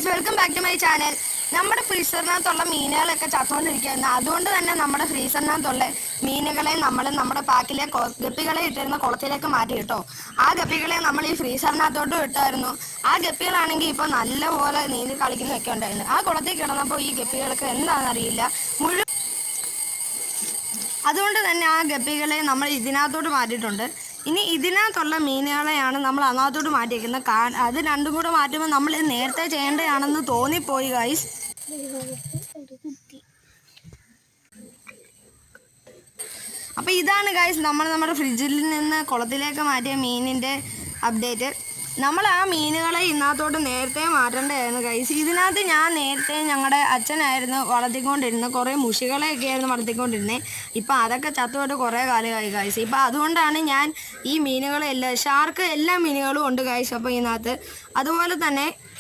Guys, welcome back to my channel. നമ്മുടെ ഫ്രീസറിനകത്തുള്ള മീനുകളൊക്കെ ചത്തുകൊണ്ടിരിക്കുകയാണ്. അതുകൊണ്ട് തന്നെ നമ്മുടെ ഫ്രീസറിനകത്തുള്ള മീനുകളെ നമ്മൾ നമ്മുടെ പാക്കിലെ ഗപ്പികളെ ഇട്ടിരുന്ന കുളത്തിലേക്ക് മാറ്റി കേട്ടോ. ആ ഗപ്പികളെ നമ്മൾ ഈ ഫ്രീസറിനകത്തോട്ട് ഇട്ടായിരുന്നു. ആ ഗപ്പികളാണെങ്കിൽ ഇപ്പോൾ നല്ലപോലെ നീന്തി കളിക്കുന്നതൊക്കെ ഉണ്ടായിരുന്നു. ആ കുളത്തിൽ കിടന്നപ്പോൾ ഈ ഗപ്പികൾക്ക് എന്താണെന്നറിയില്ല അതുകൊണ്ട് തന്നെ ആ ഗപ്പികളെ നമ്മൾ ഇതിനകത്തോട്ട് മാറ്റിയിട്ടുണ്ട്. ഇനി ഇതിനകത്തുള്ള മീനുകളെയാണ് നമ്മൾ അതിനകത്തോട്ട് മാറ്റിയിരിക്കുന്നത്. അത് രണ്ടും കൂടെ മാറ്റുമ്പോൾ നമ്മൾ നേരത്തെ ചെയ്യേണ്ടതാണെന്ന് തോന്നിപ്പോയി ഗൈസ്. അപ്പോൾ ഇതാണ് ഗൈസ് നമ്മുടെ ഫ്രിഡ്ജിൽ നിന്ന് കുളത്തിലേക്ക് മാറ്റിയ മീനിൻ്റെ അപ്ഡേറ്റ്. നമ്മൾ ആ മീനുകളെ ഇതിനകത്തോട്ട് നേരത്തെ മാറ്റേണ്ടതായിരുന്നു ഗൈസ്. ഇതിനകത്ത് ഞാൻ നേരത്തെ ഞങ്ങളുടെ അച്ഛനായിരുന്നു വളർത്തിക്കൊണ്ടിരുന്നത്. കുറേ മുഷികളെയൊക്കെ ആയിരുന്നു വളർത്തിക്കൊണ്ടിരുന്നത്. ഇപ്പം അതൊക്കെ ചത്തുപോയിട്ട് കുറേ കാലമായി ഗൈസ്. ഇപ്പം അതുകൊണ്ടാണ് ഞാൻ ഈ മീനുകളെല്ലാം ഷാർക്ക് എല്ലാ മീനുകളും ഉണ്ട് ഗൈസ് അപ്പോൾ ഇതിനകത്ത്. അതുപോലെ തന്നെ